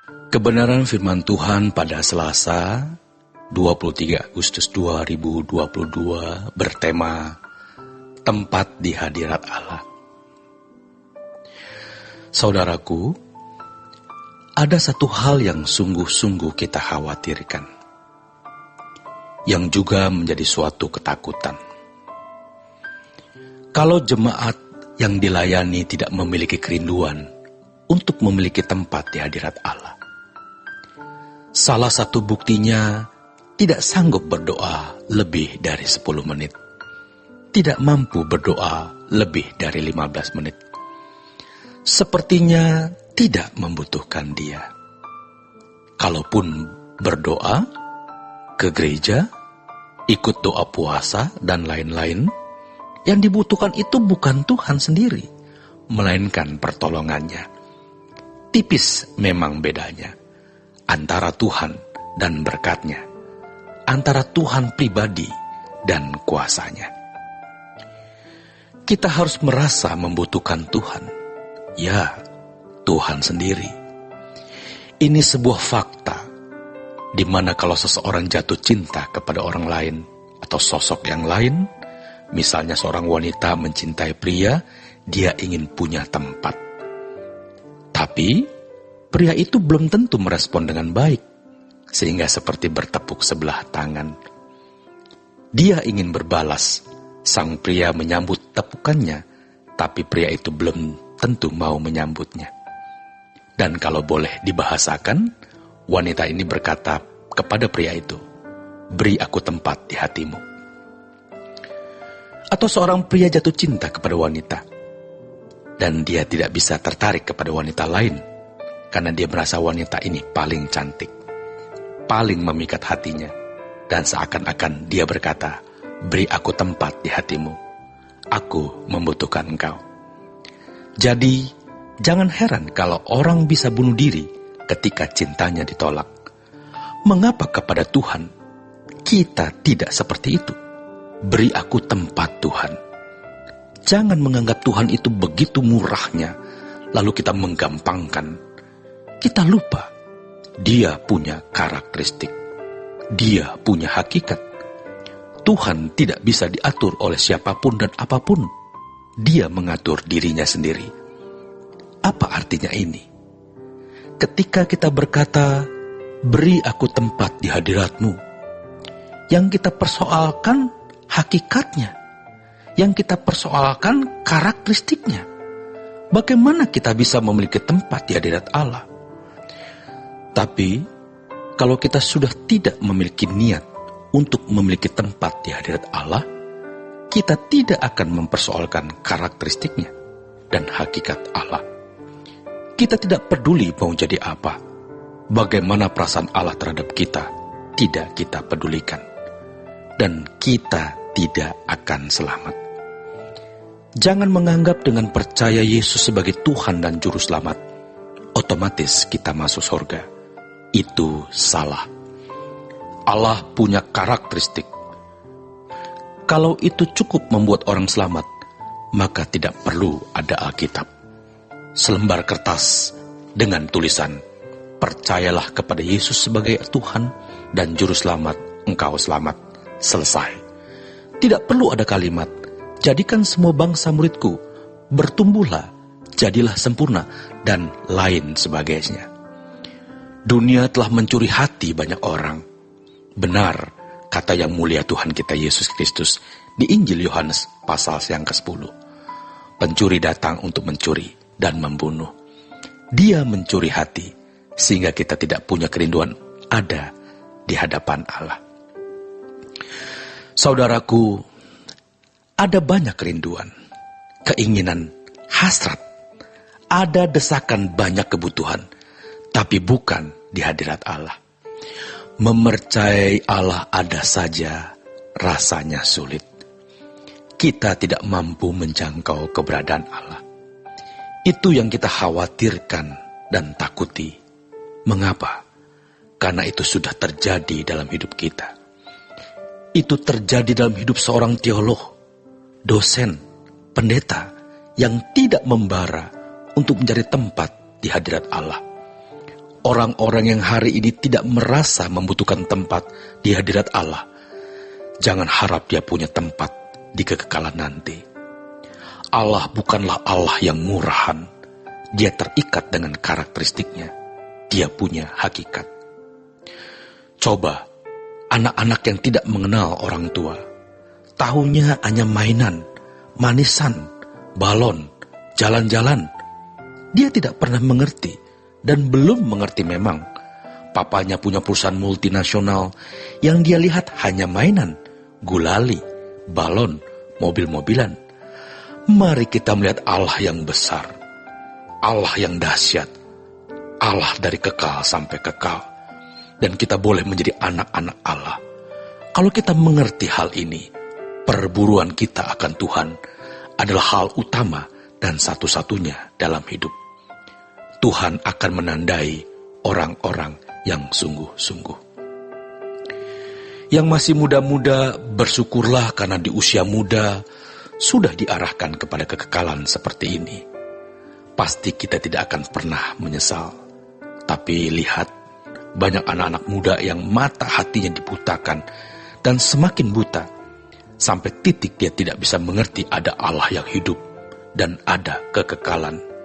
Kebenaran firman Tuhan pada Selasa 23 Agustus 2022 bertema Tempat di Hadirat Allah. Saudaraku, ada satu hal yang sungguh-sungguh kita khawatirkan, yang juga menjadi suatu ketakutan. Kalau jemaat yang dilayani tidak memiliki kerinduan untuk memiliki tempat di hadirat Allah, salah satu buktinya tidak sanggup berdoa lebih dari 10 menit, tidak mampu berdoa lebih dari 15 menit. Sepertinya tidak membutuhkan Dia. Kalaupun berdoa, ke gereja, ikut doa puasa, dan lain-lain, yang dibutuhkan itu bukan Tuhan sendiri, melainkan pertolongannya. Tipis memang bedanya antara Tuhan dan berkat-Nya, antara Tuhan pribadi dan kuasanya. Kita harus merasa membutuhkan Tuhan. Ya, Tuhan sendiri. Ini sebuah fakta, di mana kalau seseorang jatuh cinta kepada orang lain atau sosok yang lain, misalnya seorang wanita mencintai pria, dia ingin punya tempat. Tapi, pria itu belum tentu merespon dengan baik, sehingga seperti bertepuk sebelah tangan. Dia ingin berbalas, sang pria menyambut tepukannya, tapi pria itu belum tentu mau menyambutnya. Dan kalau boleh dibahasakan, wanita ini berkata kepada pria itu, "Beri aku tempat di hatimu." Atau seorang pria jatuh cinta kepada wanita, dan dia tidak bisa tertarik kepada wanita lain, karena dia merasa wanita ini paling cantik, paling memikat hatinya, dan seakan-akan dia berkata, "Beri aku tempat di hatimu, aku membutuhkan engkau." Jadi, jangan heran kalau orang bisa bunuh diri ketika cintanya ditolak. Mengapa kepada Tuhan kita tidak seperti itu? Beri aku tempat, Tuhan. Jangan menganggap Tuhan itu begitu murahnya, lalu kita menggampangkan. Kita lupa, Dia punya karakteristik. Dia punya hakikat. Tuhan tidak bisa diatur oleh siapapun dan apapun. Dia mengatur dirinya sendiri. Apa artinya ini? Ketika kita berkata, "Beri aku tempat di hadirat-Mu," yang kita persoalkan hakikatnya, yang kita persoalkan karakteristiknya. Bagaimana kita bisa memiliki tempat di hadirat Allah? Tapi, kalau kita sudah tidak memiliki niat untuk memiliki tempat di hadirat Allah, kita tidak akan mempersoalkan karakteristiknya dan hakikat Allah. Kita tidak peduli mau jadi apa. Bagaimana perasaan Allah terhadap kita, tidak kita pedulikan. Dan kita tidak akan selamat. Jangan menganggap dengan percaya Yesus sebagai Tuhan dan Juru Selamat, otomatis kita masuk surga. Itu salah. Allah punya karakteristik. Kalau itu cukup membuat orang selamat, maka tidak perlu ada Alkitab. Selembar kertas dengan tulisan, "Percayalah kepada Yesus sebagai Tuhan dan Juru Selamat, engkau selamat." Selesai. Tidak perlu ada kalimat, "Jadikan semua bangsa muridku, bertumbuhlah, jadilah sempurna," dan lain sebagainya. Dunia telah mencuri hati banyak orang. Benar, kata yang mulia Tuhan kita Yesus Kristus di Injil Yohanes pasal yang ke-10. Pencuri datang untuk mencuri dan membunuh. Dia mencuri hati, sehingga kita tidak punya kerinduan ada di hadapan Allah. Saudaraku, ada banyak kerinduan, keinginan, hasrat. Ada desakan banyak kebutuhan, tapi bukan di hadirat Allah. Memercayai Allah ada saja rasanya sulit. Kita tidak mampu menjangkau keberadaan Allah. Itu yang kita khawatirkan dan takuti. Mengapa? Karena itu sudah terjadi dalam hidup kita. Itu terjadi dalam hidup seorang teolog, dosen, pendeta yang tidak membara untuk mencari tempat di hadirat Allah. orang-orang yang hari ini tidak merasa membutuhkan tempat di hadirat Allah, jangan harap dia punya tempat di kekekalan nanti. Allah bukanlah Allah yang murahan. Dia terikat dengan karakteristiknya. Dia punya hakikat. Coba, anak-anak yang tidak mengenal orang tua, tahunya hanya mainan, manisan, balon, jalan-jalan. Dia tidak pernah mengerti dan belum mengerti memang. Papanya punya perusahaan multinasional yang dia lihat hanya mainan, gulali, balon, mobil-mobilan. Mari kita melihat Allah yang besar, Allah yang dahsyat, Allah dari kekal sampai kekal. Dan kita boleh menjadi anak-anak Allah. Kalau kita mengerti hal ini, perburuan kita akan Tuhan adalah hal utama dan satu-satunya dalam hidup. Tuhan akan menandai orang-orang yang sungguh-sungguh. Yang masih muda-muda, bersyukurlah karena di usia muda sudah diarahkan kepada kekekalan seperti ini. Pasti kita tidak akan pernah menyesal. Tapi lihat, banyak anak-anak muda yang mata hatinya dibutakan dan semakin buta, sampai titik dia tidak bisa mengerti ada Allah yang hidup dan ada kekekalan.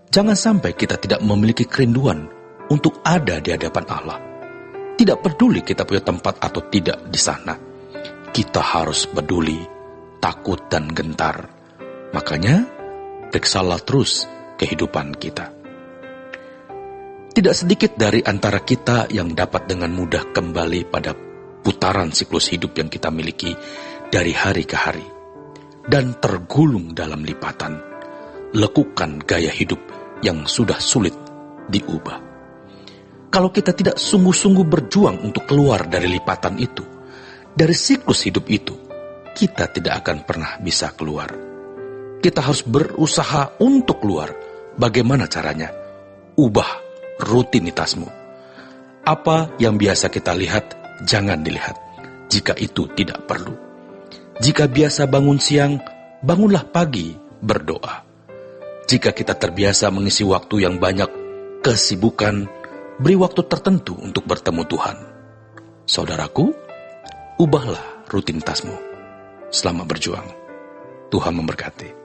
Jangan sampai kita tidak memiliki kerinduan untuk ada di hadapan Allah. Tidak peduli kita punya tempat atau tidak di sana. Kita harus peduli, takut dan gentar. Makanya, periksalah terus kehidupan kita. Tidak sedikit dari antara kita yang dapat dengan mudah kembali pada putaran siklus hidup yang kita miliki dari hari ke hari. Dan tergulung dalam lipatan, lekukan gaya hidup yang sudah sulit diubah. Kalau kita tidak sungguh-sungguh berjuang untuk keluar dari lipatan itu, dari siklus hidup itu, kita tidak akan pernah bisa keluar. Kita harus berusaha untuk keluar. Bagaimana caranya? Ubah rutinitasmu. Apa yang biasa kita lihat, jangan dilihat jika itu tidak perlu. Jika biasa bangun siang, bangunlah pagi berdoa. Jika kita terbiasa mengisi waktu yang banyak kesibukan, beri waktu tertentu untuk bertemu Tuhan. Saudaraku, ubahlah rutinitasmu. Selamat berjuang. Tuhan memberkati.